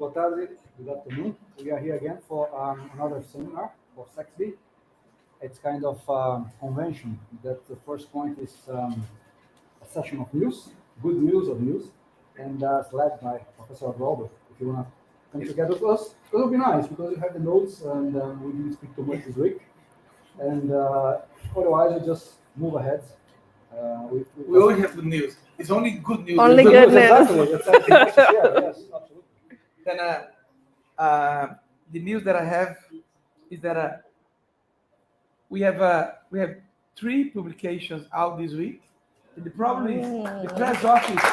boa tarde, good afternoon. We are here again for another seminar for CECSBE. It's kind of convention that the first point is a session of news, good news of news, and it's led by Professora Dra. If you want to come together with us, it will be nice because you have the notes and we didn't speak too much this week. And otherwise, we just move ahead. We only have good news. It's only good news. Only good news. Exactly. That's something much to share. Yes, absolutely. Then the news that I have is that we have 3 publications out this week. And the problem is the press office.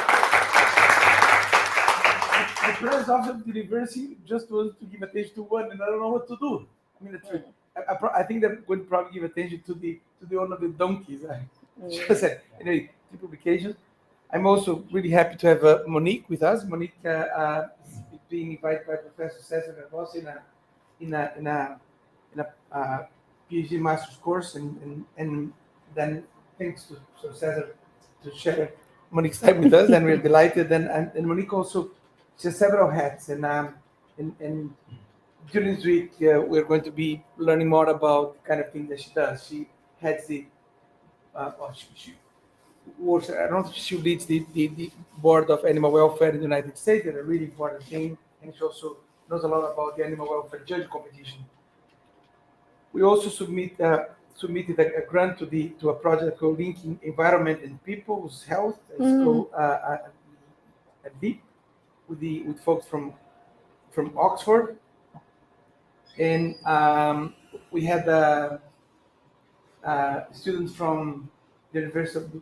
The press office of the university just wants to give attention to one, and I don't know what to do. I mean, I think they're going to probably give attention to the owner of the donkeys. Just said, anyway, 3 publications. I'm also really happy to have Monique with us. Monique is being invited by Professor Dra in a PhD master's course, and then thanks to Cesar to share Monique's time with us, and we're delighted. And Monique also, she has several hats, and during this week we're going to be learning more about the kind of thing that she does. She heads the she works. I don't know if she leads the board of animal welfare in the United States. That's a really important thing, and she also knows a lot about the animal welfare judge competition. We also submitted a grant to a project called Linking Environment and People's Health. It's called a DEEP with folks from Oxford, and we had students from the University of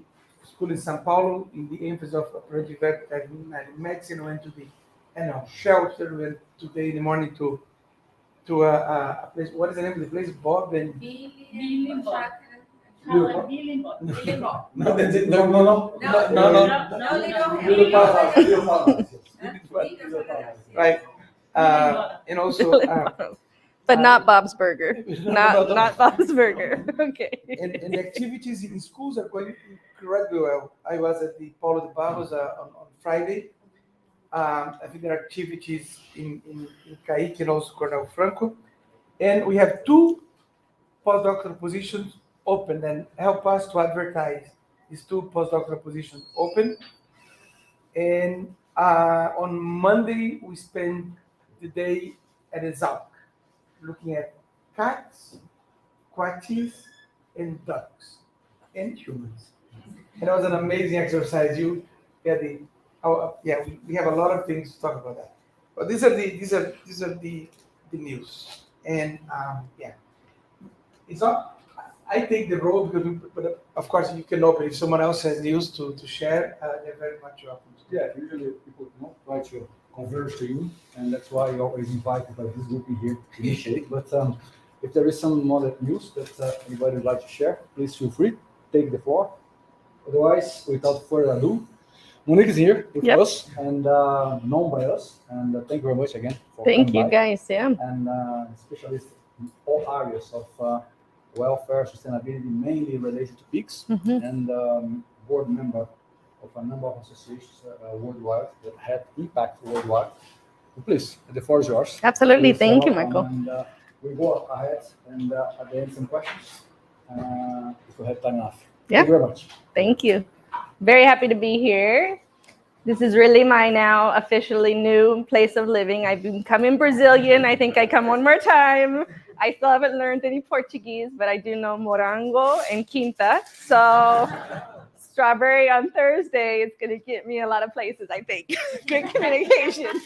School in São Paulo in the emphasis of preventive veterinary medicine. Went to the animal shelter. Went today in the morning to a place. What is the name of the place? Bob and Billy Bob. No. Right, and also. But not Bob's Burger. Not Bob's Burger. Okay. And the activities in schools are going incredibly well. I was at the Paulo de Barros on Friday. I think there are activities in Caique and also Coronel Franco. And we have 2 postdoctoral positions open, and help us to advertise these 2 postdoctoral positions open. And on Monday, we spent the day at Exalc, looking at cats, quatties, and ducks, and humans. And it was an amazing exercise. We have a lot of things to talk about that. But these are the news. And it's not. I take the role but of course you can open if someone else has news to share. They're very much welcome. Yeah, usually people try to converge to you, and that's why you always invite this group in here to initiate. But if there is some more news that anybody would like to share, please feel free, take the floor. Otherwise, without further ado, Monique is here with us and known by us. And thank you very much again for thank you by. guys. Yeah. And specialist in all areas of welfare, sustainability, mainly related to pigs, and board member of a number of associations worldwide that had impact worldwide. So please, the floor is yours. Absolutely. Please, thank you, Michael. And we go ahead and at the end some questions if we have time enough. Yeah. Thank you very much. Thank you. Very happy to be here. This is really my now officially new place of living. I've been becoming Brazilian. I think I come one more time. I still haven't learned any Portuguese, but I do know morango and quinta. So strawberry on Thursday is going to get me a lot of places, I think. Good communication.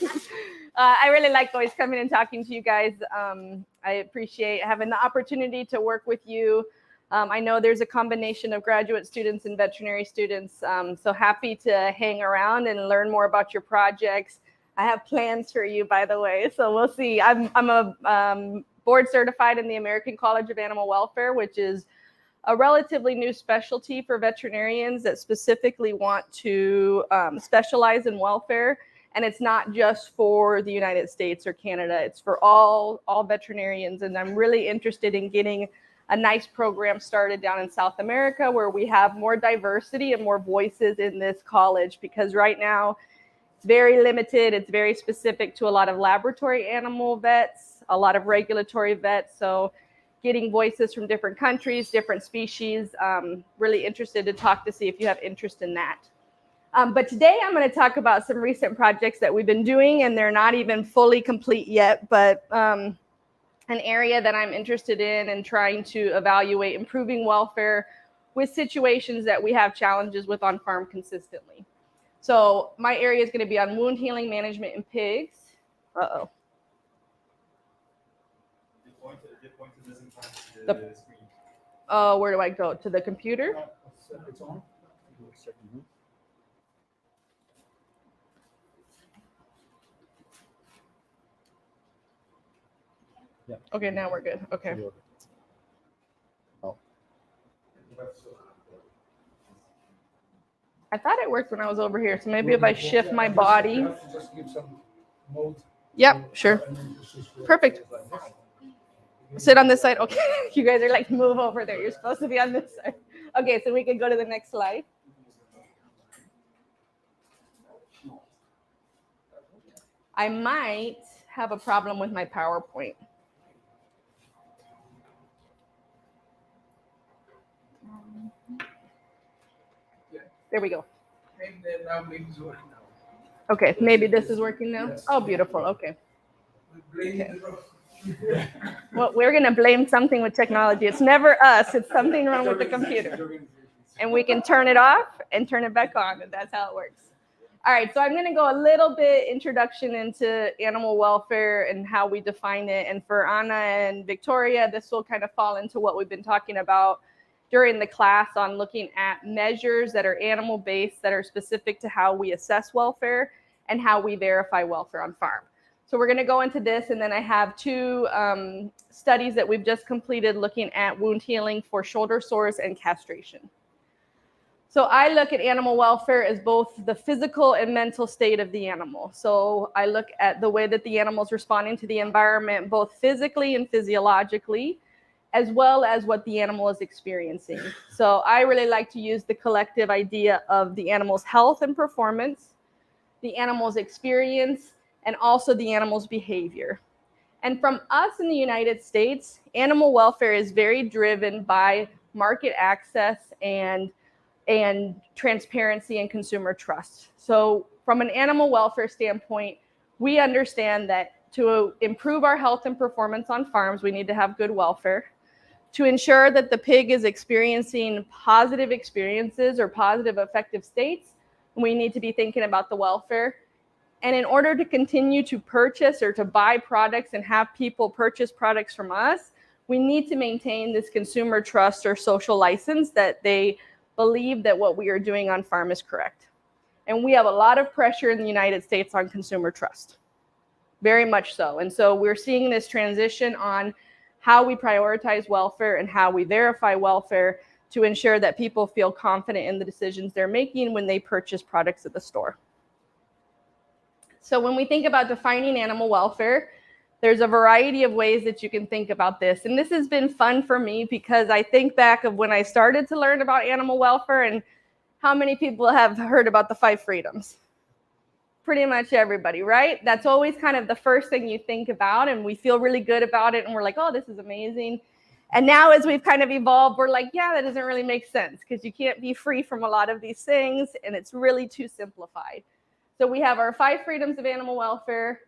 I really like always coming and talking to you guys. I appreciate having the opportunity to work with you. I know there's a combination of graduate students and veterinary students. So happy to hang around and learn more about your projects. I have plans for you, by the way. So we'll see. I'm a board certified in the American College of Animal Welfare, which is a relatively new specialty for veterinarians that specifically want to specialize in welfare. And it's not just for the United States or Canada. It's for all veterinarians. And I'm really interested in getting a nice program started down in South America where we have more diversity and more voices in this college, because right now It's very limited. It's very specific to a lot of laboratory animal vets, a lot of regulatory vets. So getting voices from different countries, different species, really interested to talk to see if you have interest in that. But today I'm going to talk about some recent projects that we've been doing, and they're not even fully complete yet, but an area that I'm interested in and trying to evaluate improving welfare with situations that we have challenges with on farm consistently. So my area is going to be on wound healing management in pigs. Uh-oh. The pointer doesn't come to The- the screen. Oh, where do I go? To the computer? It's on. Yeah. Okay, now we're good. Okay. Oh. I thought it worked when I was over here, so maybe if I shift my body. You have to just give some mode. Yep, sure. Perfect. Sit on this side. Okay, you guys are like, move over there. You're supposed to be on this side. Okay, so we can go to the next slide. I might have a problem with my PowerPoint. There we go. Okay, maybe this is working now. Oh, beautiful. Okay. Well, we're going to blame something with technology. It's never us. It's something wrong with the computer. And we can turn it off and turn it back on, and that's how it works. All right, so I'm going to go a little bit introduction into animal welfare and how we define it. And for Anna and Victoria, this will kind of fall into what we've been talking about during the class on looking at measures that are animal-based that are specific to how we assess welfare and how we verify welfare on farm. So we're going to go into this, and then I have two studies that we've just completed looking at wound healing for shoulder sores and castration. So I look at animal welfare as both the physical and mental state of the animal. So I look at the way that the animal's responding to the environment, both physically and physiologically, as well as what the animal is experiencing. So I really like to use the collective idea of the animal's health and performance, the animal's experience, and also the animal's behavior. And from us in the United States, animal welfare is very driven by market access and transparency and consumer trust. So from an animal welfare standpoint, we understand that to improve our health and performance on farms, we need to have good welfare. To ensure that the pig is experiencing positive experiences or positive affective states, we need to be thinking about the welfare. And in order to continue to purchase or to buy products and have people purchase products from us, we need to maintain this consumer trust or social license that they believe that what we are doing on farm is correct. And we have a lot of pressure in the United States on consumer trust, very much so. And so we're seeing this transition on how we prioritize welfare and how we verify welfare to ensure that people feel confident in the decisions they're making when they purchase products at the store. So when we think about defining animal welfare, there's a variety of ways that you can think about this. And this has been fun for me because I think back of when I started to learn about animal welfare and how many people have heard about the 5 freedoms. Pretty much everybody, right? That's always kind of the first thing you think about, and we feel really good about it, and we're like, oh, this is amazing. And now as we've kind of evolved, we're like, yeah, that doesn't really make sense because you can't be free from a lot of these things, and it's really too simplified. So we have our 5 freedoms of animal welfare.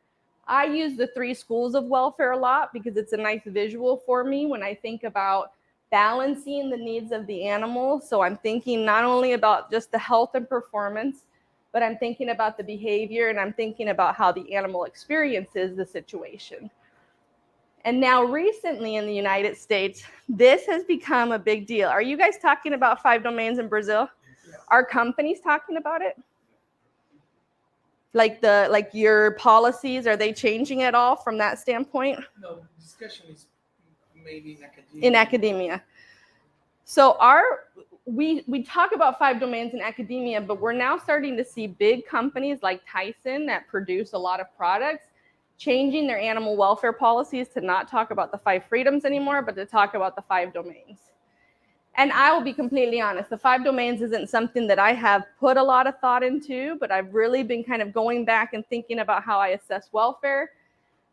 I use the 3 schools of welfare a lot because it's a nice visual for me when I think about balancing the needs of the animal. So I'm thinking not only about just the health and performance, but I'm thinking about the behavior and I'm thinking about how the animal experiences the situation. And now recently in the United States, this has become a big deal. Are you guys talking about 5 domains in Brazil? Yeah. Are companies talking about it? Like your policies, are they changing at all from that standpoint? No, discussion is maybe in academia. In academia. So we talk about 5 domains in academia, but we're now starting to see big companies like Tyson that produce a lot of products changing their animal welfare policies to not talk about the 5 freedoms anymore, but to talk about the 5 domains. And I will be completely honest, the 5 domains isn't something that I have put a lot of thought into, but I've really been kind of going back and thinking about how I assess welfare.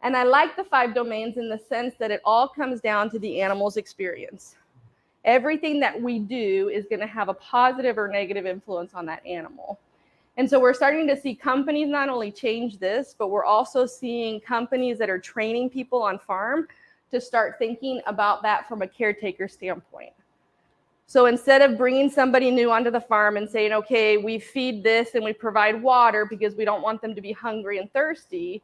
And I like the 5 domains in the sense that it all comes down to the animal's experience. Everything that we do is going to have a positive or negative influence on that animal. And so we're starting to see companies not only change this, but we're also seeing companies that are training people on farm to start thinking about that from a caretaker standpoint. So instead of bringing somebody new onto the farm and saying, okay, we feed this and we provide water because we don't want them to be hungry and thirsty,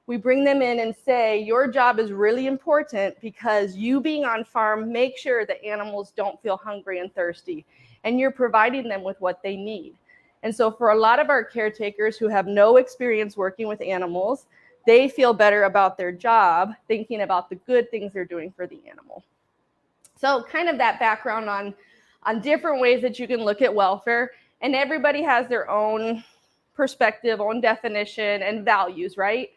we bring them in and say, your job is really important because you being on farm, make sure that animals don't feel hungry and thirsty, and you're providing them with what they need. And so for a lot of our caretakers who have no experience working with animals, they feel better about their job, thinking about the good things they're doing for the animal. So kind of that background on different ways that you can look at welfare, and everybody has their own perspective, own definition, and values, right?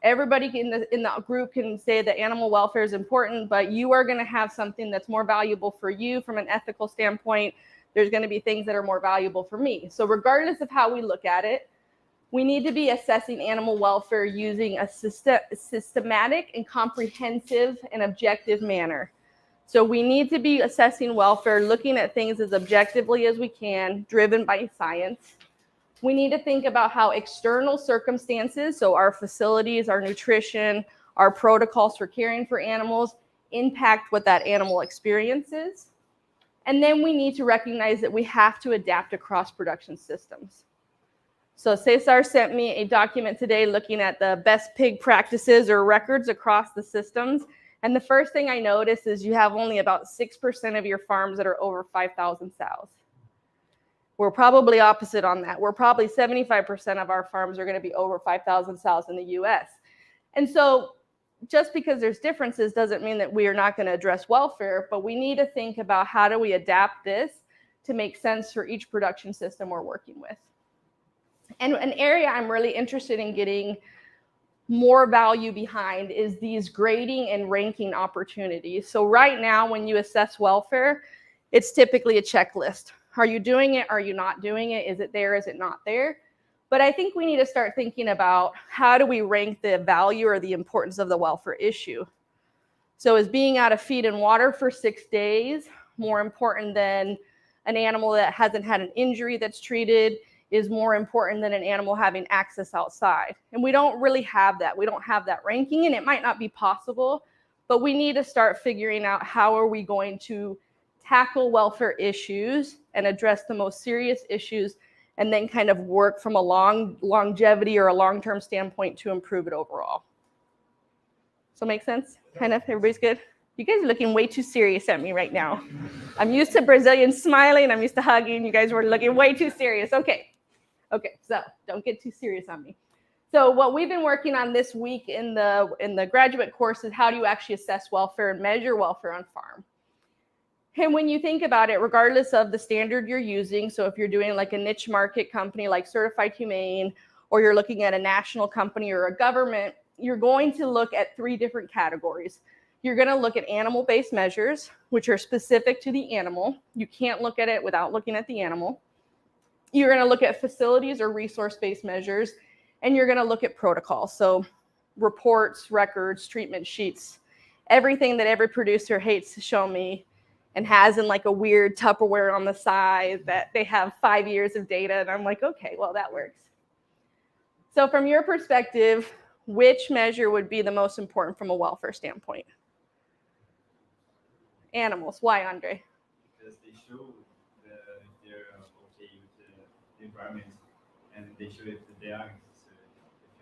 Everybody in the group can say that animal welfare is important, but you are going to have something that's more valuable for you from an ethical standpoint. There's going to be things that are more valuable for me. So regardless of how we look at it, we need to be assessing animal welfare using a systematic and comprehensive and objective manner. So we need to be assessing welfare, looking at things as objectively as we can, driven by science. We need to think about how external circumstances, so our facilities, our nutrition, our protocols for caring for animals, impact what that animal experiences. And then we need to recognize that we have to adapt across production systems. So Cesar sent me a document today looking at the best pig practices or records across the systems. And the first thing I noticed is you have only about 6% of your farms that are over 5,000 sows. We're probably opposite on that. We're probably 75% of our farms are going to be over 5,000 sows in the US. And so just because there's differences doesn't mean that we are not going to address welfare, but we need to think about how do we adapt this to make sense for each production system we're working with. And an area I'm really interested in getting more value behind is these grading and ranking opportunities. So right now, when you assess welfare, it's typically a checklist. Are you doing it? Are you not doing it? Is it there? Is it not there? But I think we need to start thinking about how do we rank the value or the importance of the welfare issue. So is being out of feed and water for 6 days more important than an animal that hasn't had an injury that's treated? Is more important than an animal having access outside? And we don't really have that. We don't have that ranking, and it might not be possible, but we need to start figuring out how are we going to tackle welfare issues and address the most serious issues, and then kind of work from a longevity or a long-term standpoint to improve it overall. So make sense? Kind of, everybody's good? You guys are looking way too serious at me right now. I'm used to Brazilians smiling. I'm used to hugging. You guys were looking way too serious. Okay, so don't get too serious on me. So what we've been working on this week in the graduate course is how do you actually assess welfare and measure welfare on farm? And when you think about it, regardless of the standard you're using, so if you're doing like a niche market company like Certified Humane, or you're looking at a national company or a government, you're going to look at 3 different categories. You're going to look at animal-based measures, which are specific to the animal. You can't look at it without looking at the animal. You're going to look at facilities or resource-based measures, and you're going to look at protocols. So reports, records, treatment sheets, everything that every producer hates to show me and has in like a weird Tupperware on the side that they have 5 years of data. And I'm like, okay, well, that works. So from your perspective, which measure would be the most important from a welfare standpoint? Animals. Why, Andre? Because they show if they're okay with the environment, and they show if they aren't. So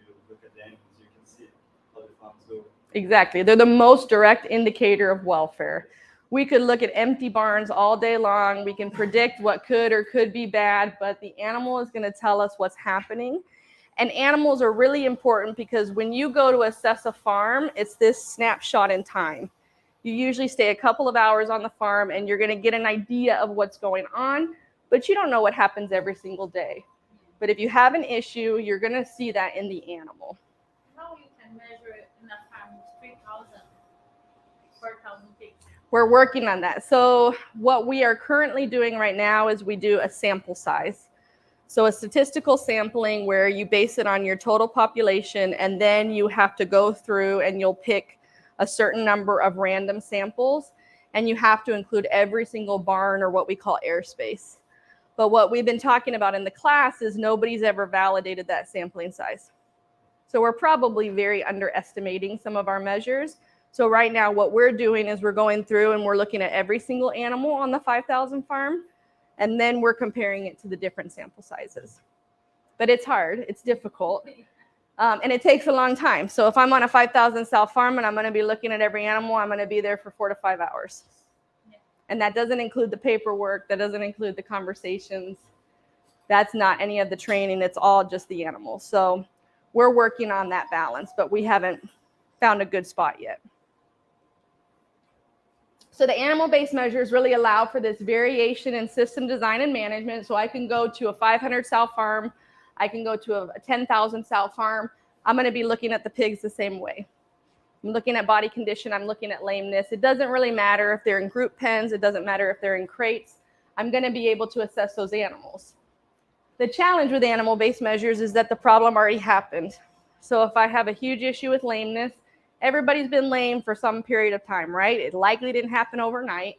if you look at the animals, you can see how the farms go. Exactly. They're the most direct indicator of welfare. We could look at empty barns all day long. We can predict what could or could be bad, but the animal is going to tell us what's happening. And animals are really important because when you go to assess a farm, it's this snapshot in time. You usually stay a couple of hours on the farm and you're going to get an idea of what's going on, but you don't know what happens every single day. But if you have an issue, you're going to see that in the animal. How you can measure it in a farm with 3,000, 4,000 pigs? we're working on that. So what we are currently doing right now is we do a sample size. So a statistical sampling where you base it on your total population, and then you have to go through and you'll pick a certain number of random samples, and you have to include every single barn or what we call airspace. But what we've been talking about in the class is nobody's ever validated that sampling size. So we're probably very underestimating some of our measures. So right now what we're doing is we're going through and we're looking at every single animal on the 5,000 farm, and then we're comparing it to the different sample sizes. But it's hard, it's difficult, and it takes a long time. So if I'm on a 5,000 sow farm and I'm gonna be looking at every animal, I'm gonna be there for 4 to 5 hours. And that doesn't include the paperwork, that doesn't include the conversations. That's not any of the training, it's all just the animals. So we're working on that balance, but we haven't found a good spot yet. So the animal-based measures really allow for this variation in system design and management. So I can go to a 500 sow farm, I can go to a 10,000 sow farm. I'm gonna be looking at the pigs the same way. I'm looking at body condition, I'm looking at lameness. It doesn't really matter if they're in group pens, it doesn't matter if they're in crates. I'm gonna be able to assess those animals. The challenge with animal-based measures is that the problem already happened. So if I have a huge issue with lameness, everybody's been lame for some period of time, right? It likely didn't happen overnight.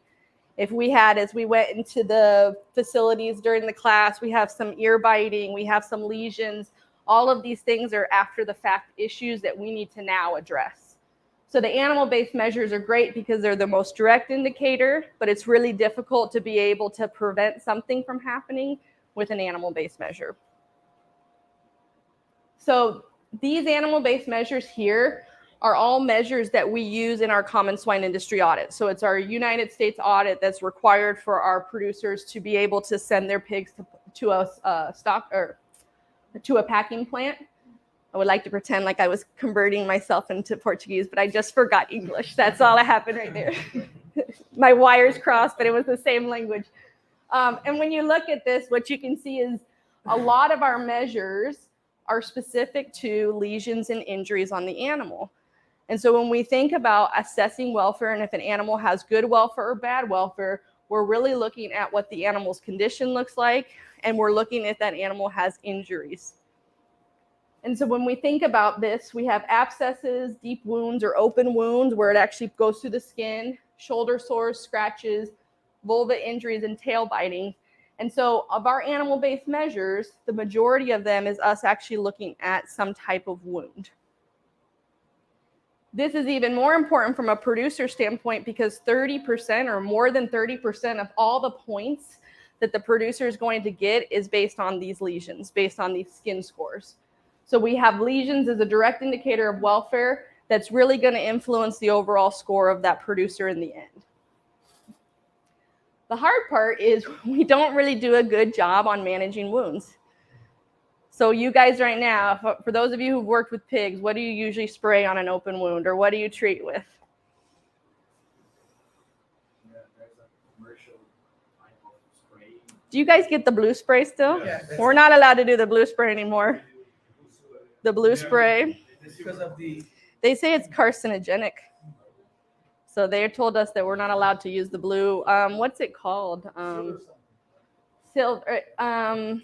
If we had, as we went into the facilities during the class, we have some ear biting, we have some lesions. All of these things are after the fact issues that we need to now address. So the animal-based measures are great because they're the most direct indicator, but it's really difficult to be able to prevent something from happening with an animal-based measure. So these animal-based measures here are all measures that we use in our common swine industry audit. So it's our United States audit that's required for our producers to be able to send their pigs to a stock or to a packing plant. I would like to pretend like I was converting myself into Portuguese, but I just forgot English. That's all that happened right there. My wires crossed, but it was the same language. And when you look at this, what you can see is a lot of our measures are specific to lesions and injuries on the animal. And so when we think about assessing welfare and if an animal has good welfare or bad welfare, we're really looking at what the animal's condition looks like, and we're looking if that animal has injuries. And so when we think about this, we have abscesses, deep wounds, or open wounds where it actually goes through the skin, shoulder sores, scratches, vulva injuries, and tail biting. And so of our animal-based measures, the majority of them is us actually looking at some type of wound. This is even more important from a producer standpoint because 30% or more than 30% of all the points that the producer is going to get is based on these lesions, based on these skin scores. So we have lesions as a direct indicator of welfare that's really going to influence the overall score of that producer in the end. The hard part is we don't really do a good job on managing wounds. So you guys right now, for those of you who've worked with pigs, what do you usually spray on an open wound, or what do you treat with? Yeah, there's a commercial type of spray. Do you guys get the blue spray still? Yeah, We're not allowed to do the blue spray anymore. The blue spray, because of the they say it's carcinogenic. So they told us that we're not allowed to use the blue. What's it called? Silver. I'm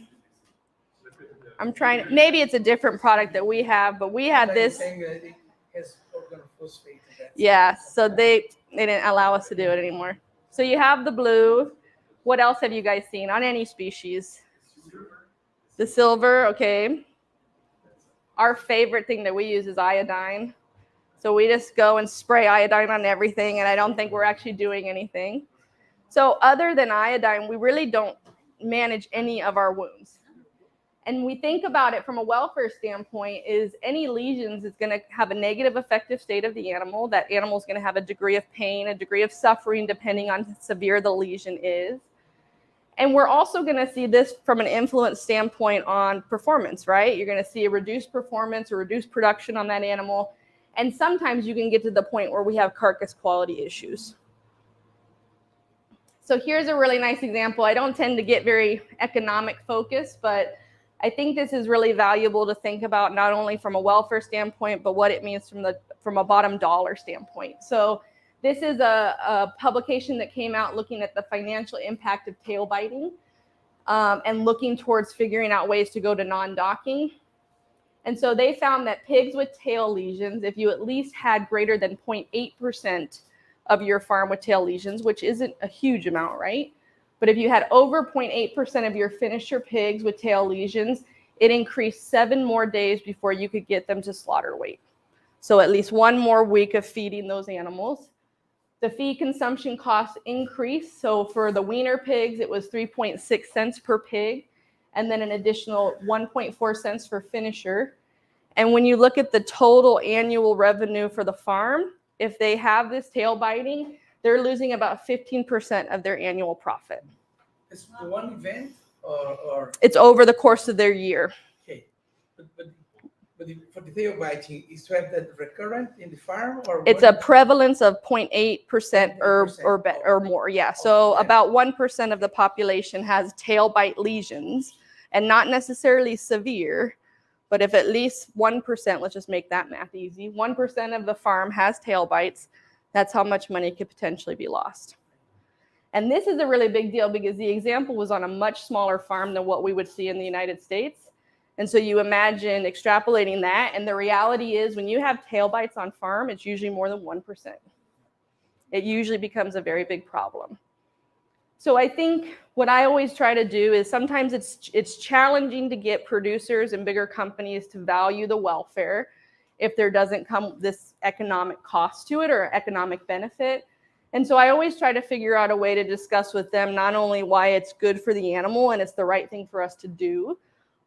trying. Maybe it's a different product that we have, but we had this. thing that it has organophosphate in that. Yeah. So they didn't allow us to do it anymore. So you have the blue. What else have you guys seen on any species? The silver. Okay. Our favorite thing that we use is iodine. So we just go and spray iodine on everything, and I don't think we're actually doing anything. So other than iodine, we really don't manage any of our wounds. And we think about it from a welfare standpoint is any lesions is going to have a negative affective state of the animal. That animal is going to have a degree of pain, a degree of suffering, depending on how severe the lesion is. And we're also going to see this from an influence standpoint on performance, right? You're going to see a reduced performance or reduced production on that animal. And sometimes you can get to the point where we have carcass quality issues. So here's a really nice example. I don't tend to get very economic focused, but I think this is really valuable to think about not only from a welfare standpoint, but what it means from a bottom dollar standpoint. So This is a publication that came out looking at the financial impact of tail biting and looking towards figuring out ways to go to non-docking. And so they found that pigs with tail lesions, if you at least had greater than 0.8% of your farm with tail lesions, which isn't a huge amount, right? But if you had over 0.8% of your finisher pigs with tail lesions, it increased 7 more days before you could get them to slaughter weight. So at least 1 more week of feeding those animals. The feed consumption costs increased. So for the weaner pigs, it was 3.6 cents per pig, and then an additional 1.4 cents for finisher. And when you look at the total annual revenue for the farm, if they have this tail biting, they're losing about 15% of their annual profit. It's one event or It's over the course of their year. okay, but for the tail biting, is that recurrent in the farm or It's a prevalence of 0.8% or more. Yeah. So about 1% of the population has tail bite lesions, and not necessarily severe, but if at least 1%, let's just make that math easy, 1% of the farm has tail bites, that's how much money could potentially be lost. And this is a really big deal because the example was on a much smaller farm than what we would see in the United States. And so you imagine extrapolating that, and the reality is when you have tail bites on farm, it's usually more than 1%. It usually becomes a very big problem. So I think what I always try to do is sometimes it's challenging to get producers and bigger companies to value the welfare if there doesn't come this economic cost to it or economic benefit. And so I always try to figure out a way to discuss with them not only why it's good for the animal and it's the right thing for us to do,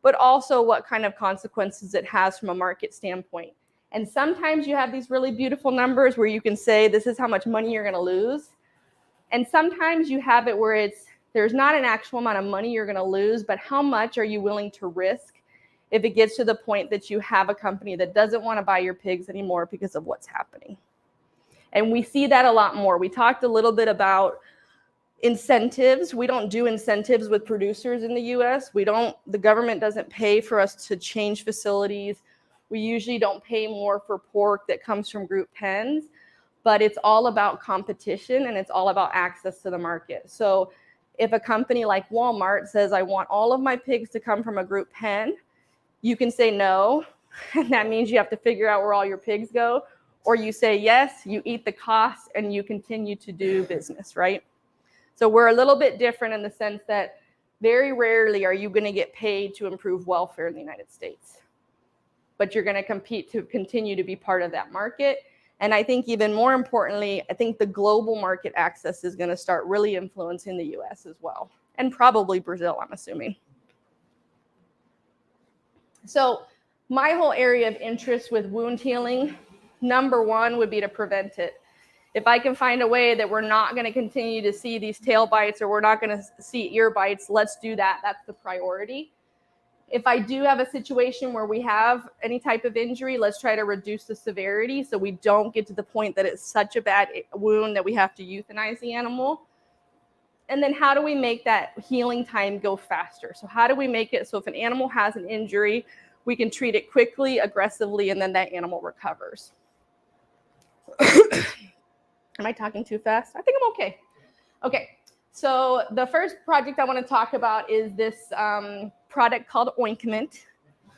but also what kind of consequences it has from a market standpoint. And sometimes you have these really beautiful numbers where you can say, this is how much money you're gonna lose. And sometimes you have it where there's not an actual amount of money you're gonna lose, but how much are you willing to risk if it gets to the point that you have a company that doesn't wanna buy your pigs anymore because of what's happening. And we see that a lot more. We talked a little bit about incentives. We don't do incentives with producers in the US. The government doesn't pay for us to change facilities. We usually don't pay more for pork that comes from group pens, but it's all about competition and it's all about access to the market. So if a company like Walmart says, I want all of my pigs to come from a group pen, you can say no, and that means you have to figure out where all your pigs go, or you say yes, you eat the cost and you continue to do business, right? So we're a little bit different in the sense that very rarely are you going to get paid to improve welfare in the United States. But you're going to compete to continue to be part of that market. And I think even more importantly, I think the global market access is going to start really influencing the US as well. And probably Brazil, I'm assuming. So my whole area of interest with wound healing, number one would be to prevent it. If I can find a way that we're not going to continue to see these tail bites or we're not going to see ear bites, let's do that. That's the priority. If I do have a situation where we have any type of injury, let's try to reduce the severity so we don't get to the point that it's such a bad wound that we have to euthanize the animal. And then how do we make that healing time go faster? So how do we make it so if an animal has an injury, we can treat it quickly, aggressively, and then that animal recovers? Am I talking too fast? I think I'm okay. Okay, so the first project I want to talk about is this product called ointment.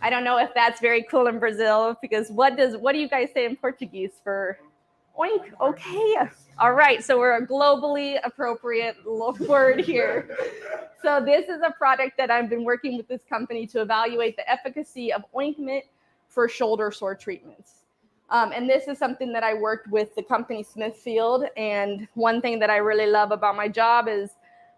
I don't know if that's very cool in Brazil because what do you guys say in Portuguese for oink? Okay, all right, so we're a globally appropriate word here. So this is a product that I've been working with this company to evaluate the efficacy of ointment for shoulder sore treatments. And this is something that I worked with the company Smithfield. And one thing that I really love about my job is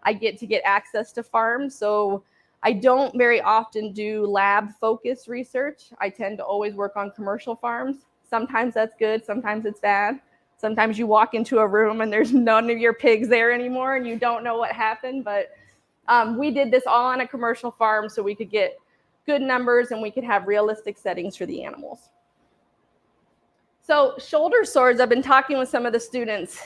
I get to get access to farms. So I don't very often do lab-focused research. I tend to always work on commercial farms. Sometimes that's good, sometimes it's bad. Sometimes you walk into a room and there's none of your pigs there anymore and you don't know what happened. But we did this all on a commercial farm so we could get good numbers and we could have realistic settings for the animals. So shoulder sores, I've been talking with some of the students.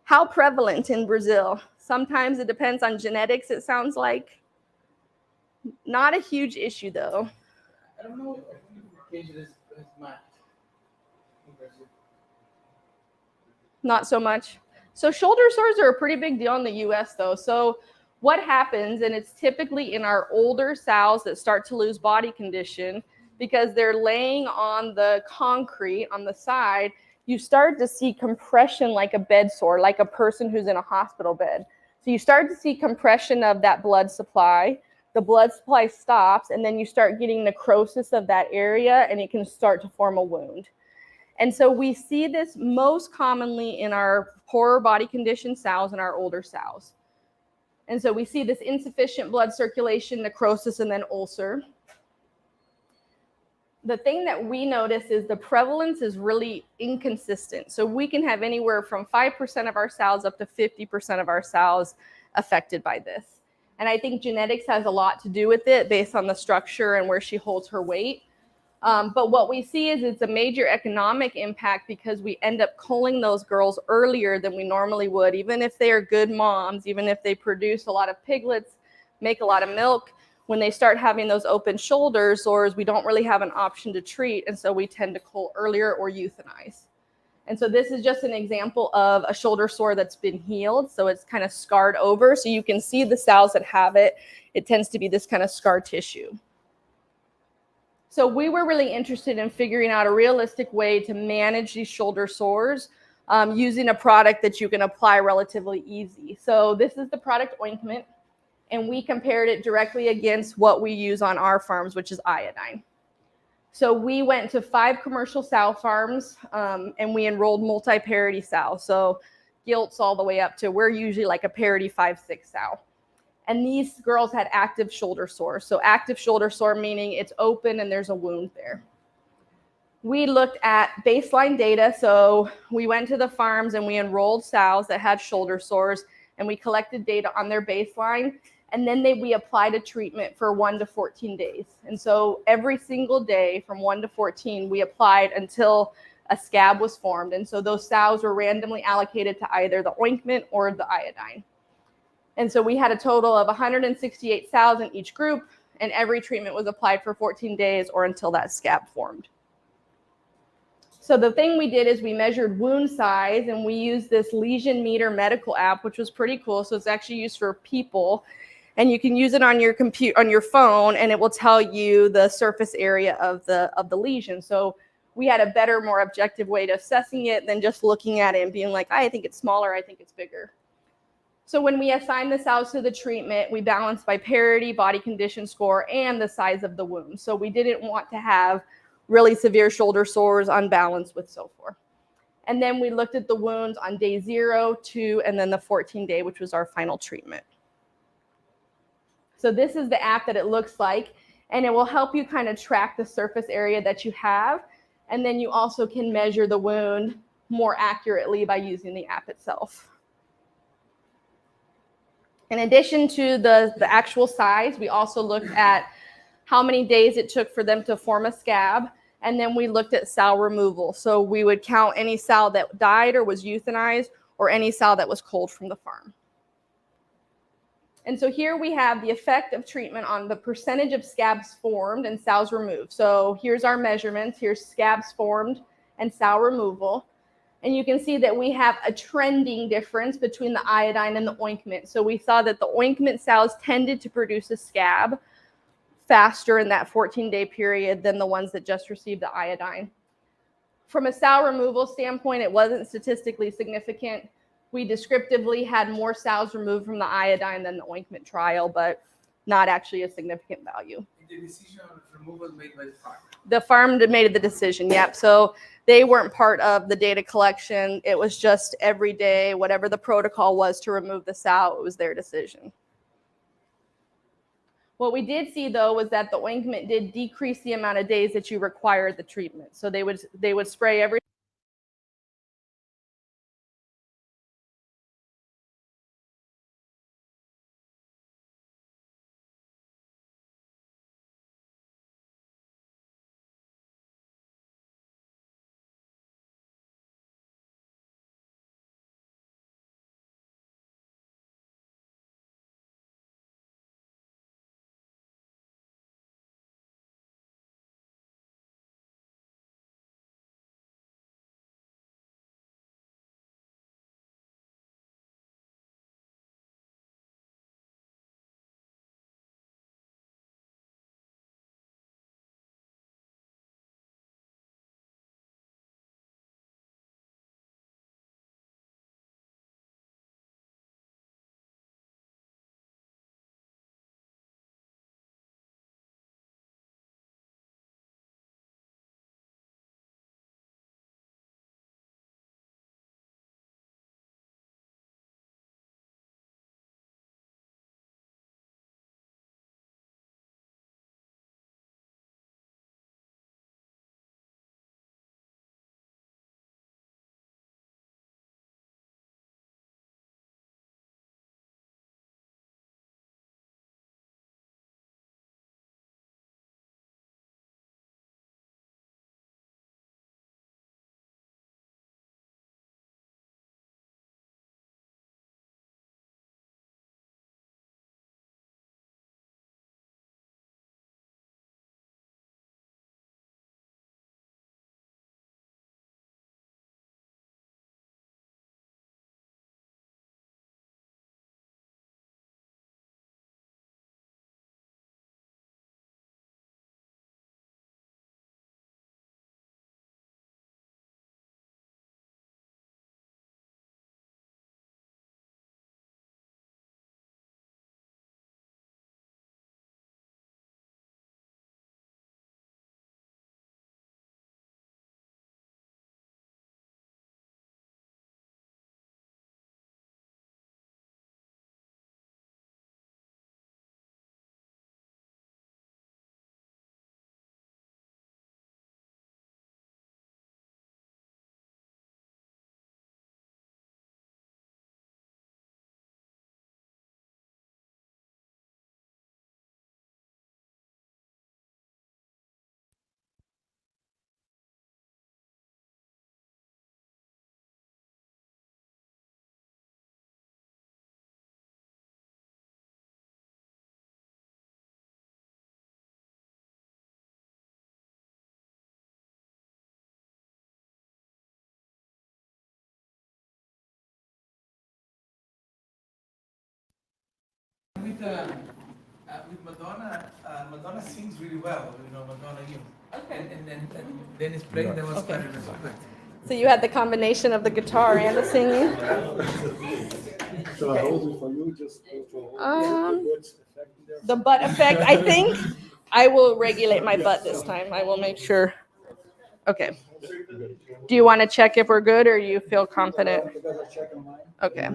How prevalent in Brazil? Sometimes it depends on genetics, it sounds like. Not a huge issue though. I don't know if education is much in Brazil. Not so much. So shoulder sores are a pretty big deal in the US though. So what happens, and it's typically in our older sows that start to lose body condition because they're laying on the concrete on the side, you start to see compression like a bed sore, like a person who's in a hospital bed. So you start to see compression of that blood supply. The blood supply stops, and then you start getting necrosis of that area, and it can start to form a wound. And so we see this most commonly in our poorer body condition sows and our older sows. And so we see this insufficient blood circulation, necrosis, and then ulcer. The thing that we notice is the prevalence is really inconsistent. So we can have anywhere from 5% of our sows up to 50% of our sows affected by this. And I think genetics has a lot to do with it based on the structure and where she holds her weight. But what we see is it's a major economic impact because we end up culling those girls earlier than we normally would, even if they are good moms, even if they produce a lot of piglets, make a lot of milk. When they start having those open shoulder sores, we don't really have an option to treat, and so we tend to cull earlier or euthanize. And so this is just an example of a shoulder sore that's been healed, so it's kind of scarred over. So you can see the sows that have it, it tends to be this kind of scar tissue. So we were really interested in figuring out a realistic way to manage these shoulder sores using a product that you can apply relatively easy. So this is the product ointment, and we compared it directly against what we use on our farms, which is iodine. So we went to 5 commercial sow farms, and we enrolled multi-parity sows. So gilts all the way up to, we're usually like a parity 5-6 sow. And these girls had active shoulder sores. So active shoulder sore meaning it's open and there's a wound there. We looked at baseline data. So we went to the farms and we enrolled sows that had shoulder sores, and we collected data on their baseline. And then we applied a treatment for 1 to 14 days. And so every single day from 1 to 14, we applied until a scab was formed. And so those sows were randomly allocated to either the ointment or the iodine. And so we had a total of 168 sows in each group, and every treatment was applied for 14 days or until that scab formed. So the thing we did is we measured wound size, and we used this lesion meter medical app, which was pretty cool. So it's actually used for people, and you can use it on your computer, on your phone, and it will tell you the surface area of the lesion. So we had a better, more objective way to assessing it than just looking at it and being like, I think it's smaller, I think it's bigger. So when we assigned the sows to the treatment, we balanced by parity, body condition score, and the size of the wound. So we didn't want to have really severe shoulder sores unbalanced with so forth. And then we looked at the wounds on day 0, 2, and then the 14 day, which was our final treatment. So this is the app that it looks like, and it will help you kind of track the surface area that you have. And then you also can measure the wound more accurately by using the app itself. In addition to the actual size, we also looked at how many days it took for them to form a scab, and then we looked at sow removal. So we would count any sow that died or was euthanized, or any sow that was culled from the farm. And so here we have the effect of treatment on the percentage of scabs formed and sows removed. So here's our measurements. Here's scabs formed and sow removal. And you can see that we have a trending difference between the iodine and the ointment. So we saw that the ointment sows tended to produce a scab faster in that 14-day period than the ones that just received the iodine. From a sow removal standpoint, it wasn't statistically significant. We descriptively had more sows removed from the iodine than the ointment trial, but not actually a significant value. The decision of removal made by the farm. The farm made the decision, yep. So they weren't part of the data collection. It was just every day, whatever the protocol was to remove the sow, it was their decision. What we did see, though, was that the ointment did decrease the amount of days that you required the treatment. So they would spray every with Madonna, Madonna sings really well. You know, Madonna, you. Okay. And then it's playing. That was Okay. kind of good. So you had the combination of the guitar and the singing. So I hold it for you, just for The butt effect, I think I will regulate my butt this time. I will make sure. Okay. Do you want to check if we're good or you feel confident? Okay.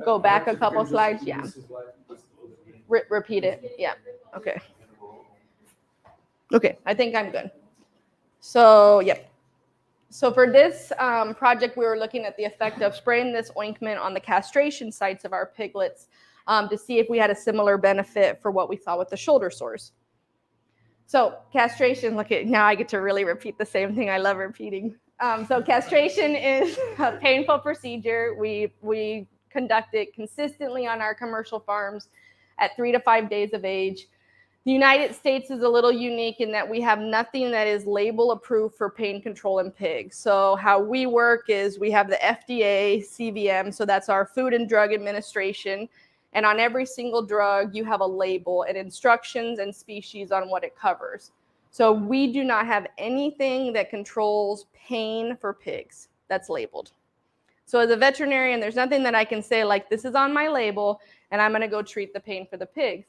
Go back a couple slides. Yeah. Repeat it. Yeah. Okay. Okay. I think I'm good. So, yep. So for this project, we were looking at the effect of spraying this ointment on the castration sites of our piglets to see if we had a similar benefit for what we saw with the shoulder sores. So castration, look at, now I get to really repeat the same thing. I love repeating. So castration is a painful procedure. We conduct it consistently on our commercial farms at 3 to 5 days of age. The United States is a little unique in that we have nothing that is label approved for pain control in pigs. So how we work is we have the FDA, CVM, so that's our Food and Drug Administration. And on every single drug, you have a label and instructions and species on what it covers. So we do not have anything that controls pain for pigs that's labeled. So as a veterinarian, there's nothing that I can say like, this is on my label and I'm gonna go treat the pain for the pigs.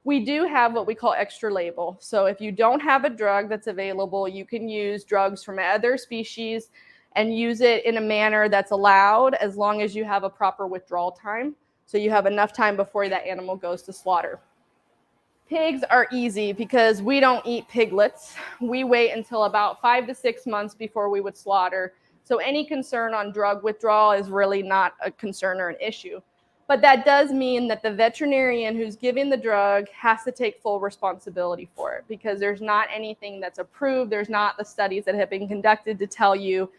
We do have what we call extra label. So if you don't have a drug that's available, you can use drugs from other species and use it in a manner that's allowed as long as you have a proper withdrawal time. So you have enough time before that animal goes to slaughter. Pigs are easy because we don't eat piglets. We wait until about 5 to 6 months before we would slaughter. So any concern on drug withdrawal is really not a concern or an issue. But that does mean that the veterinarian who's giving the drug has to take full responsibility for it because there's not anything that's approved. There's not the studies that have been conducted to tell you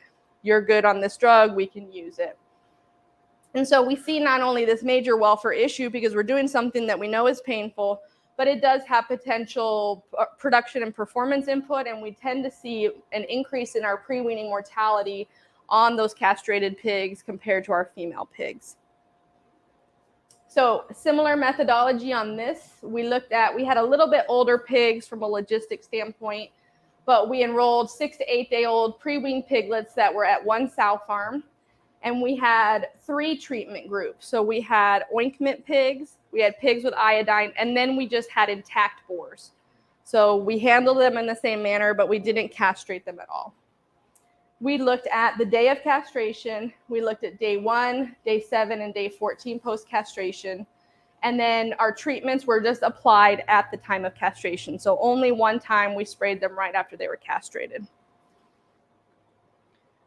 you're good on this drug, we can use it. And so we see not only this major welfare issue because we're doing something that we know is painful, but it does have potential production and performance input, and we tend to see an increase in our pre-weaning mortality on those castrated pigs compared to our female pigs. So similar methodology on this. We had a little bit older pigs from a logistics standpoint, but we enrolled 6 to 8 day old pre-weaned piglets that were at one sow farm. And we had 3 treatment groups. So we had ointment pigs, we had pigs with iodine, and then we just had intact boars. So we handled them in the same manner, but we didn't castrate them at all. We looked at the day of castration. We looked at day 1, day 7, and day 14 post-castration. And then our treatments were just applied at the time of castration. So only one time we sprayed them right after they were castrated.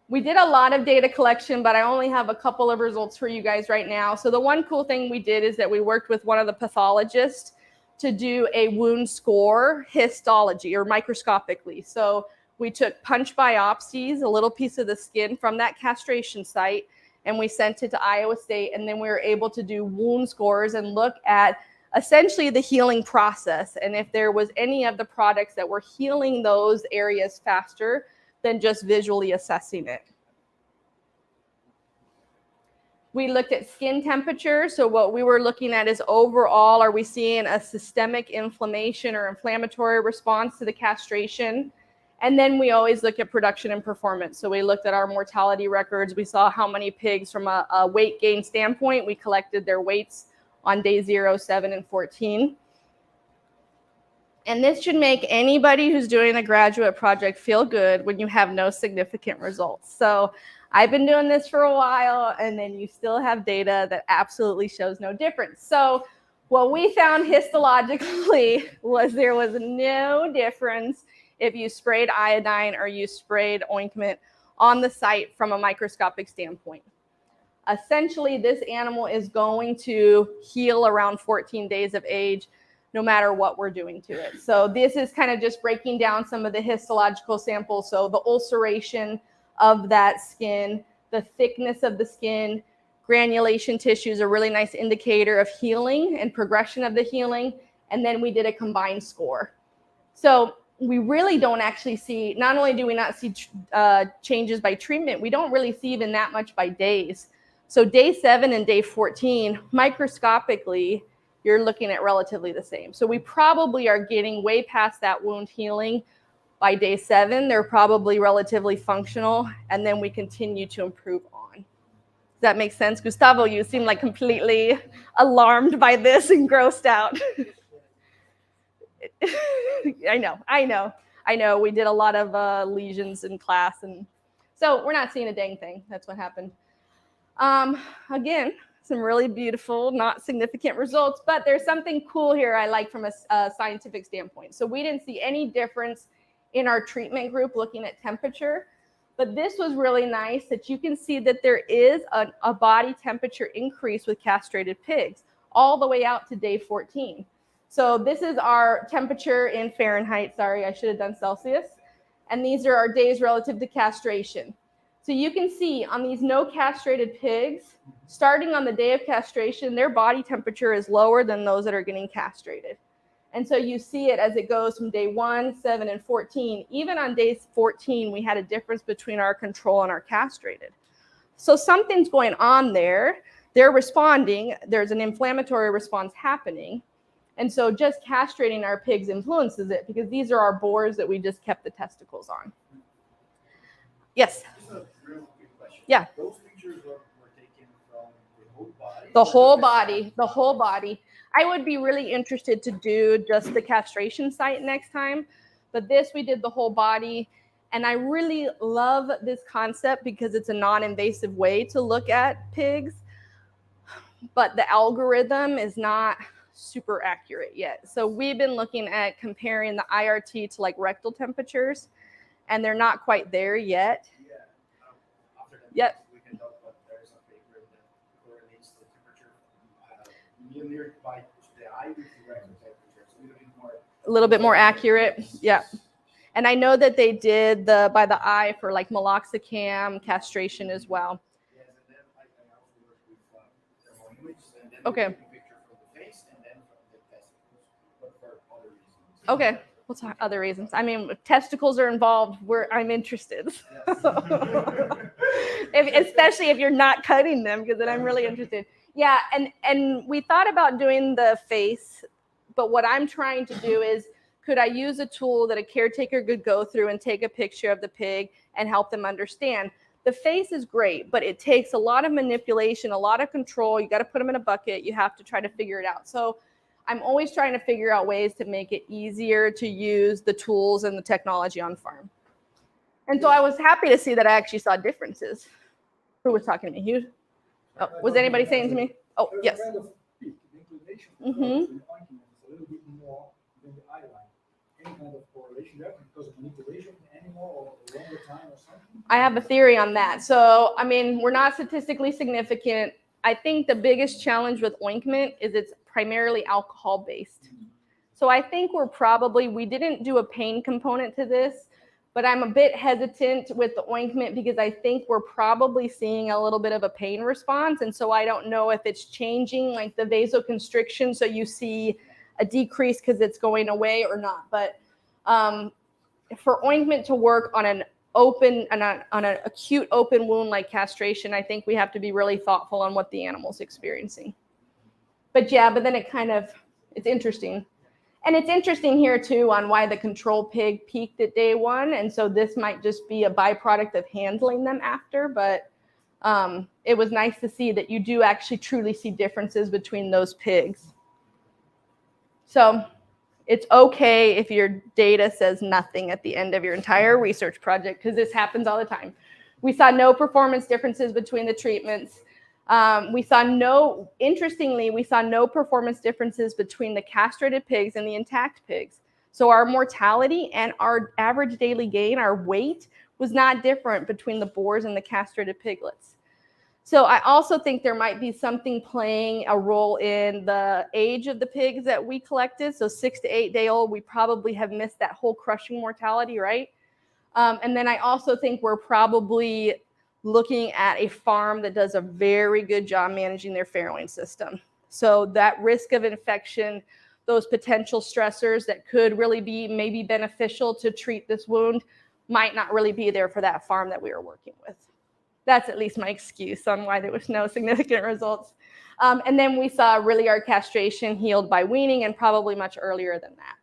We did a lot of data collection, but I only have a couple of results for you guys right now. So the one cool thing we did is that we worked with one of the pathologists to do a wound score histology or microscopically. So we took punch biopsies, a little piece of the skin from that castration site, and we sent it to Iowa State, and then we were able to do wound scores and look at essentially the healing process and if there was any of the products that were healing those areas faster than just visually assessing it. We looked at skin temperature. So what we were looking at is overall, are we seeing a systemic inflammation or inflammatory response to the castration? And then we always look at production and performance. So we looked at our mortality records. We saw how many pigs from a weight gain standpoint. We collected their weights on day 0, 7, and 14. And this should make anybody who's doing a graduate project feel good when you have no significant results. So I've been doing this for a while, and then you still have data that absolutely shows no difference. So what we found histologically was there was no difference if you sprayed iodine or you sprayed ointment on the site from a microscopic standpoint. Essentially, this animal is going to heal around 14 days of age, no matter what we're doing to it. So this is kind of just breaking down some of the histological samples. So the ulceration of that skin, the thickness of the skin, granulation tissue is a really nice indicator of healing and progression of the healing. And then we did a combined score. So we really don't actually see, not only do we not see changes by treatment, we don't really see even that much by days. So day 7 and day 14, microscopically, you're looking at relatively the same. So we probably are getting way past that wound healing. By day 7, they're probably relatively functional, and then we continue to improve on. Does that make sense? Gustavo, you seem like completely alarmed by this and grossed out. I know. We did a lot of lesions in class, and so we're not seeing a dang thing. That's what happened. Again, some really beautiful, not significant results, but there's something cool here I like from a scientific standpoint. So we didn't see any difference in our treatment group looking at temperature, but this was really nice that you can see that there is a body temperature increase with castrated pigs all the way out to day 14. So this is our temperature in Fahrenheit. Sorry, I should have done Celsius. And these are our days relative to castration. So you can see on these no castrated pigs, starting on the day of castration, their body temperature is lower than those that are getting castrated. And so you see it as it goes from day 1, 7, and 14. Even on day 14, we had a difference between our control and our castrated. So something's going on there. They're responding. There's an inflammatory response happening. And so just castrating our pigs influences it, because these are our boars that we just kept the testicles on. Yes? Just a real quick question. Yeah. Those pictures were taken from the whole body? The whole body, the whole body. I would be really interested to do just the castration site next time, but this we did the whole body. And I really love this concept because it's a non-invasive way to look at pigs, but the algorithm is not super accurate yet. So we've been looking at comparing the IRT to like rectal temperatures, and they're not quite there yet. Yeah. After that, Yep. we can talk about there's a paper that correlates the temperature nearby the eye with the rectal temperature. So A little bit more accurate. Yeah. And I know that they did the by the eye for like meloxicam castration as well. Yes, and then I also work with thermal images, and then Okay. we take a picture from the face and then from the testicles, but for other reasons. Okay. What's other reasons? I mean, if testicles are involved, I'm interested. Especially if you're not cutting them, because then I'm really interested. Yeah, and we thought about doing the face, but what I'm trying to do is, could I use a tool that a caretaker could go through and take a picture of the pig and help them understand? The face is great, but it takes a lot of manipulation, a lot of control. You got to put them in a bucket. You have to try to figure it out. So I'm always trying to figure out ways to make it easier to use the tools and the technology on farm. And so I was happy to see that I actually saw differences. Who was talking to me? Hugh? Oh, was anybody saying to me? Oh, yes. Kind of peak, the inclination Mhm. of the ointment is a little bit more than the eye line. Any kind of correlation there because of manipulation anymore or longer time or something? I have a theory on that. So, I mean, we're not statistically significant. I think the biggest challenge with ointment is it's primarily alcohol based. So I think we didn't do a pain component to this, but I'm a bit hesitant with the ointment because I think we're probably seeing a little bit of a pain response. And so I don't know if it's changing like the vasoconstriction. So you see a decrease because it's going away or not. But for ointment to work on an acute open wound like castration, I think we have to be really thoughtful on what the animal's experiencing. But yeah, but then it's interesting. And it's interesting here too on why the control pig peaked at day 1. And so this might just be a byproduct of handling them after, but it was nice to see that you do actually truly see differences between those pigs. So it's okay if your data says nothing at the end of your entire research project, because this happens all the time. We saw no performance differences between the treatments. Interestingly, we saw no performance differences between the castrated pigs and the intact pigs. So our mortality and our average daily gain, our weight, was not different between the boars and the castrated piglets. So I also think there might be something playing a role in the age of the pigs that we collected. So 6 to 8 day old, we probably have missed that whole crushing mortality, right? And then I also think we're probably looking at a farm that does a very good job managing their farrowing system. So that risk of infection, those potential stressors that could really be maybe beneficial to treat this wound might not really be there for that farm that we were working with. That's at least my excuse on why there was no significant results. And then we saw really our castration healed by weaning and probably much earlier than that.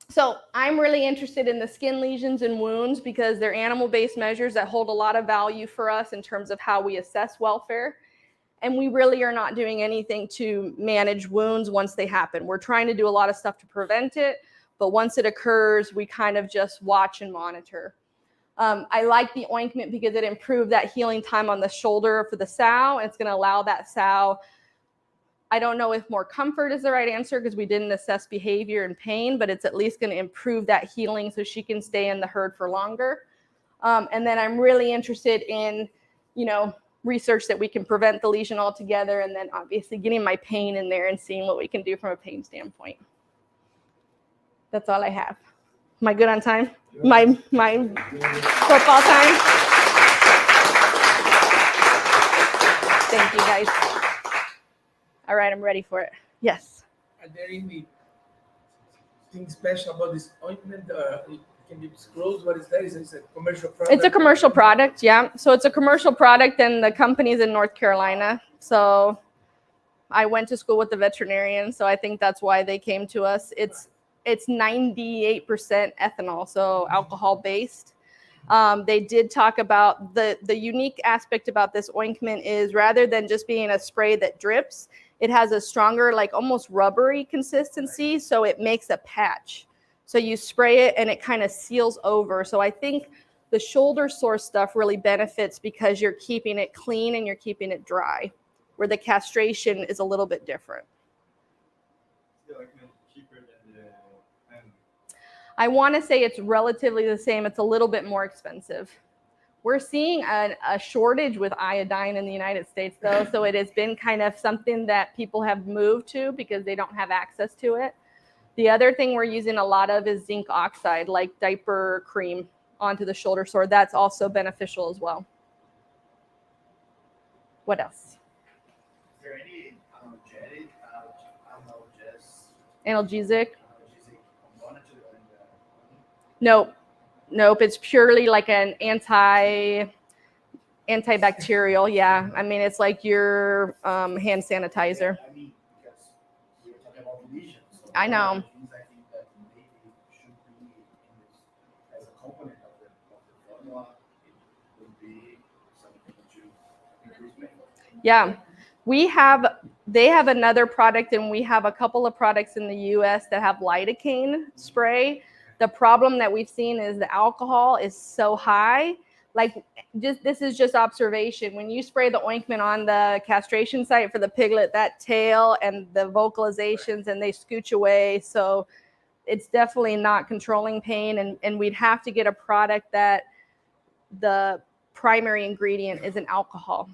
So I'm really interested in the skin lesions and wounds because they're animal-based measures that hold a lot of value for us in terms of how we assess welfare. And we really are not doing anything to manage wounds once they happen. We're trying to do a lot of stuff to prevent it, but once it occurs, we kind of just watch and monitor. I like the ointment because it improved that healing time on the shoulder for the sow, and it's going to allow that sow, I don't know if more comfort is the right answer because we didn't assess behavior and pain, but it's at least going to improve that healing so she can stay in the herd for longer. And then I'm really interested in, research that we can prevent the lesion altogether, and then obviously getting my pain in there and seeing what we can do from a pain standpoint. That's all I have. Am I good on time? My football time? Thank you, guys. All right, I'm ready for it. Yes. Are there anything special about this ointment? Can you disclose what is that? Is it a commercial product? It's a commercial product, yeah. So it's a commercial product, and the company's in North Carolina. So I went to school with the veterinarian, so I think that's why they came to us. It's 98% ethanol, so alcohol-based. They did talk about the unique aspect about this ointment is rather than just being a spray that drips, it has a stronger, like almost rubbery consistency, so it makes a patch. So you spray it and it kind of seals over. So I think the shoulder sore stuff really benefits because you're keeping it clean and you're keeping it dry, where the castration is a little bit different. Cheaper than the I want to say it's relatively the same. It's a little bit more expensive. We're seeing a shortage with iodine in the United States, though, so it has been kind of something that people have moved to because they don't have access to it. The other thing we're using a lot of is zinc oxide, like diaper cream onto the shoulder sore. That's also beneficial as well. What else? Is there any analgesic Analgesic? component to it? Nope. It's purely like an antibacterial. Yeah. I mean, it's like your hand sanitizer. I mean, because we were talking about lesions. So I know. things I think that maybe should be in this, as a component of the formula, it would be something to increase pain. Yeah. They have another product, and we have a couple of products in the US that have lidocaine spray. The problem that we've seen is the alcohol is so high. Like, this is just observation. When you spray the ointment on the castration site for the piglet, that tail and the vocalizations, and they scooch away. So it's definitely not controlling pain. And we'd have to get a product that the primary ingredient is an alcohol.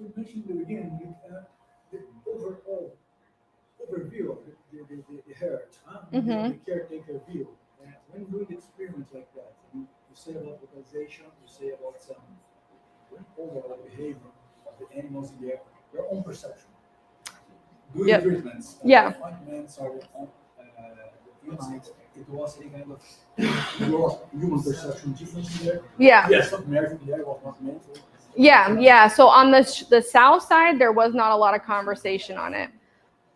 You mentioned in the beginning the overall overview of the herd, the caretaker view. And when doing experiments like that, you say about localization, you say about some overall behavior of the animals in their own perception. Doing treatments, ointments or it was any kind of your human perception difference in there? Yeah. Yes. Not measured there, was not meant to. Yeah. So on the south side, there was not a lot of conversation on it.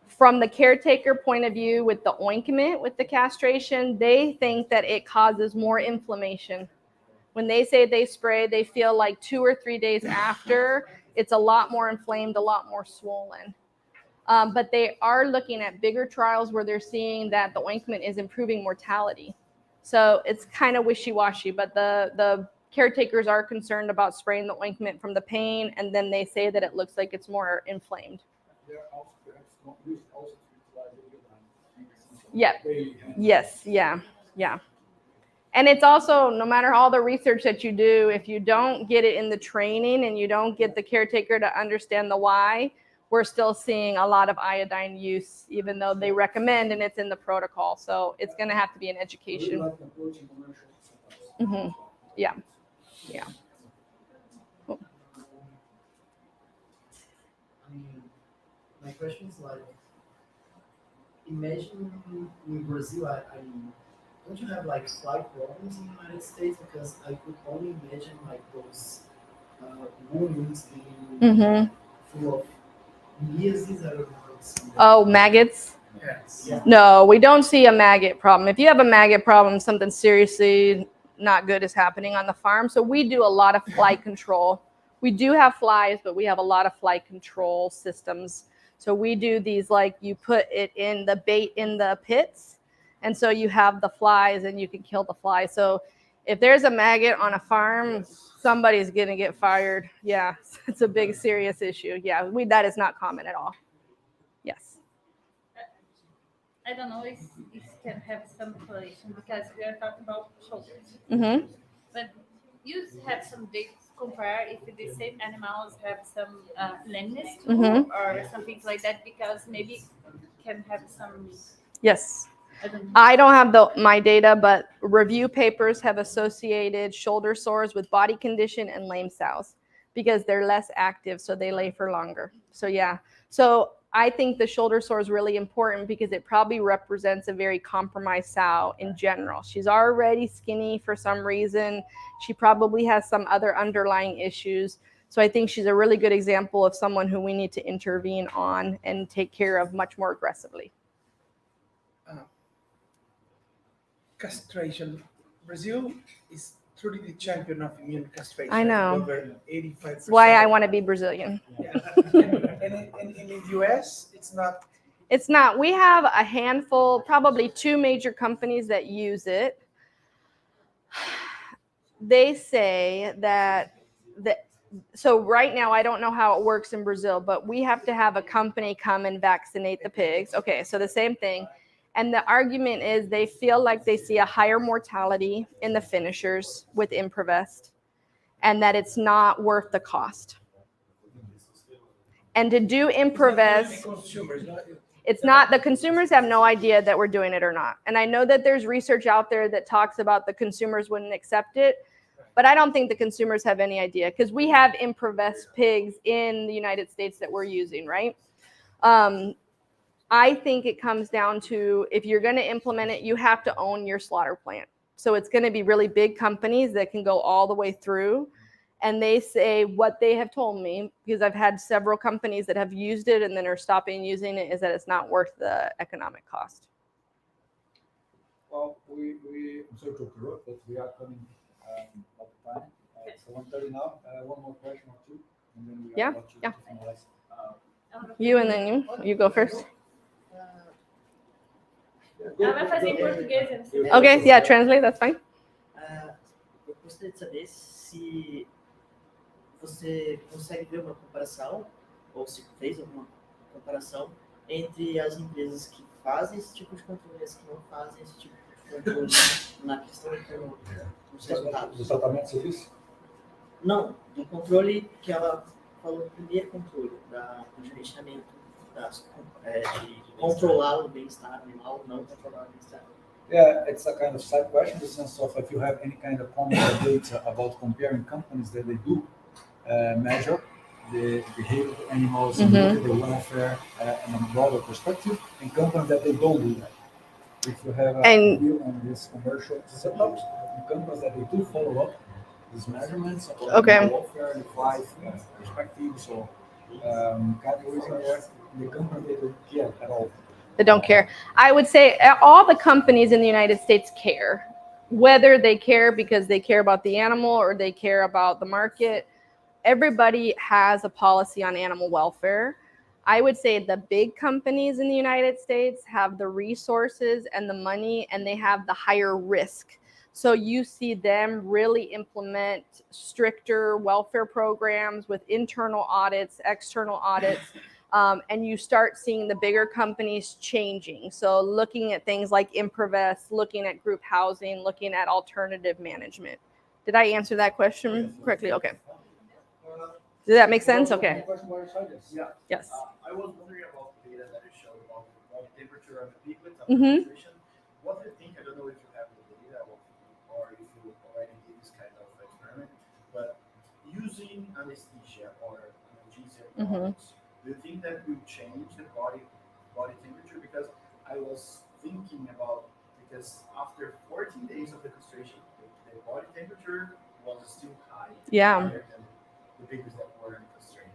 From the caretaker point of view, with the ointment, with the castration, they think that it causes more inflammation. When they say they spray, they feel like 2 or 3 days after, it's a lot more inflamed, a lot more swollen. But they are looking at bigger trials where they're seeing that the ointment is improving mortality. So it's kind of wishy-washy, but the caretakers are concerned about spraying the ointment from the pain, and then they say that it looks like it's more inflamed. Yeah. Yes. Yeah. And it's also, no matter all the research that you do, if you don't get it in the training and you don't get the caretaker to understand the why, we're still seeing a lot of iodine use, even though they recommend and it's in the protocol. So it's going to have to be an education. Yeah. I mean, my question is like, imagine in Brazil, I mean, don't you have like fly problems in the United States? Because I could only imagine like those wounds being Mm-hmm. full of measles. I don't know how to say that. Oh, maggots? Yes. Yeah. No, we don't see a maggot problem. If you have a maggot problem, something seriously not good is happening on the farm. So we do a lot of fly control. We do have flies, but we have a lot of fly control systems. So we do these, like, you put it in the bait in the pits, and so you have the flies and you can kill the flies. So if there's a maggot on a farm, somebody's going to get fired. Yeah, it's a big, serious issue. Yeah, that is not common at all. Yes. I don't know if it can have some correlation because we are talking about shoulders. Mm-hmm. But you have some data to compare if the same animals have some lameness too, Mhm. or something like that, because maybe can have some. Yes. I don't know. I don't have my data, but review papers have associated shoulder sores with body condition and lame sows because they're less active, so they lay for longer. So yeah. So I think the shoulder sore is really important because it probably represents a very compromised sow in general. She's already skinny for some reason. She probably has some other underlying issues. So I think she's a really good example of someone who we need to intervene on and take care of much more aggressively. Castration. Brazil is truly the champion of immune castration. I know. Over 85%. That's why I want to be Brazilian. Yeah. And in the US, it's not. It's not. We have a handful, probably 2 major companies that use it. They say that so right now, I don't know how it works in Brazil, but we have to have a company come and vaccinate the pigs. Okay, so the same thing. And the argument is they feel like they see a higher mortality in the finishers with Improvest and that it's not worth the cost. And to do Improvest, it's not, the consumers have no idea that we're doing it or not. And I know that there's research out there that talks about the consumers wouldn't accept it, but I don't think the consumers have any idea because we have Improvest pigs in the United States that we're using, right? I think it comes down to if you're going to implement it, you have to own your slaughter plant. So it's going to be really big companies that can go all the way through. And they say what they have told me, because I've had several companies that have used it and then are stopping using it, is that it's not worth the economic cost. Well, I'm sorry to interrupt, but we are coming up time. It's 1:30 now. One more question or two, and then we are about to finalize. You and then you go first. Vai fazer em português. Okay, yeah, translate, that's fine. Eu gostaria de saber se você consegue ver uma comparação, ou se fez alguma comparação, entre as empresas que fazem esse tipo de controle e as que não fazem esse tipo de controle na questão dos resultados. Do tratamento de serviço? Não, do controle que ela falou, do primeiro controle, do gerenciamento, de controlar o bem-estar animal, não controlar o bem-estar. Yeah, it's a kind of side question in the sense of if you have any kind of comment or data about comparing companies that they do measure the behavior of animals and look at the welfare in a broader perspective, and companies that they don't do that. If you have a view on this commercial setups, and companies that they do follow up these measurements of welfare and 5 perspectives or categories in there, the companies they don't care at all. That don't care. I would say all the companies in the United States care, whether they care because they care about the animal or they care about the market. Everybody has a policy on animal welfare. I would say the big companies in the United States have the resources and the money, and they have the higher risk. So you see them really implement stricter welfare programs with internal audits, external audits. And you start seeing the bigger companies changing. So looking at things like Improvest, looking at group housing, looking at alternative management. Did I answer that question correctly? Okay. Does that make sense? Okay. Yeah. Yes. I was wondering about the data that you showed about body temperature and the piglets and nutrition. What do you think? I don't know if you have the data or if you already did this kind of experiment, but using anesthesia or analgesia products, do you think that will change the body temperature? Because I was thinking about, because after 14 days of the castration, the body temperature was still high. Yeah. Higher than the babies that were castrated.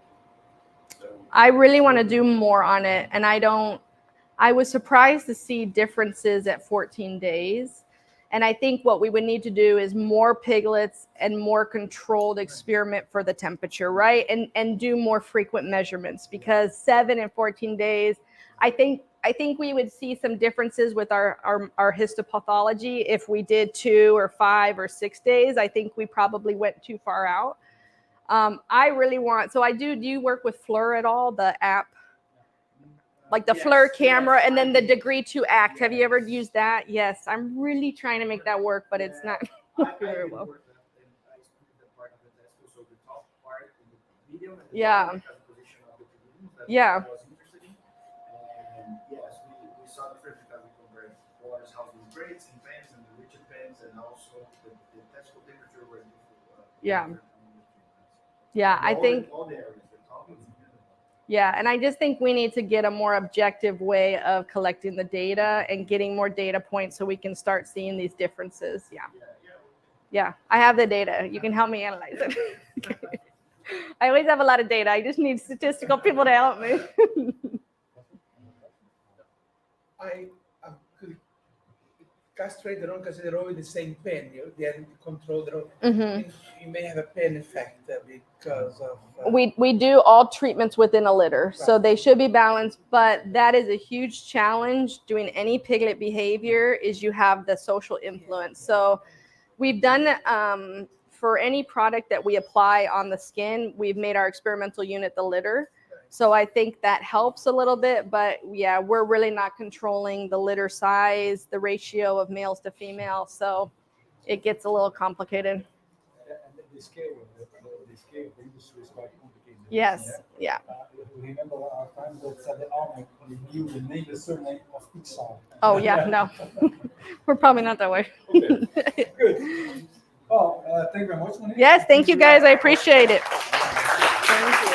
So I really want to do more on it, and I was surprised to see differences at 14 days. And I think what we would need to do is more piglets and more controlled experiment for the temperature, right? And do more frequent measurements, because 7 and 14 days, I think we would see some differences with our histopathology if we did 2 or 5 or 6 days. I think we probably went too far out. I really want, so do you work with FLIR at all, the app? Like the FLIR camera, and then the degree to act. Have you ever used that? Yes, I'm really trying to make that work, but it's not very well. Yeah. Yeah. And yes, we saw different because we compared waters housed in crates and pens and the rigid pens, and also the testicle temperature were Yeah. Yeah, I think. All the areas. Yeah, and I just think we need to get a more objective way of collecting the data and getting more data points so we can start seeing these differences. Yeah. Yeah, I have the data. You can help me analyze it. I always have a lot of data. I just need statistical people to help me. I could castrate their own because they're always the same pen. They have to control their own. Mm-hmm. You may have a pen effect because of. We do all treatments within a litter, so they should be balanced. But that is a huge challenge doing any piglet behavior. Is you have the social influence. So we've done for any product that we apply on the skin, we've made our experimental unit the litter. So I think that helps a little bit, but yeah, we're really not controlling the litter size, the ratio of males to female, so it gets a little complicated. And the scale, the industry is quite complicated. Yes, yeah. Remember our time that said that we knew the name, the surname of each song. Oh yeah, no, we're probably not that way. Okay. Good. Well, thank you very much, Monique. Yes, thank you guys. I appreciate it. Thank you.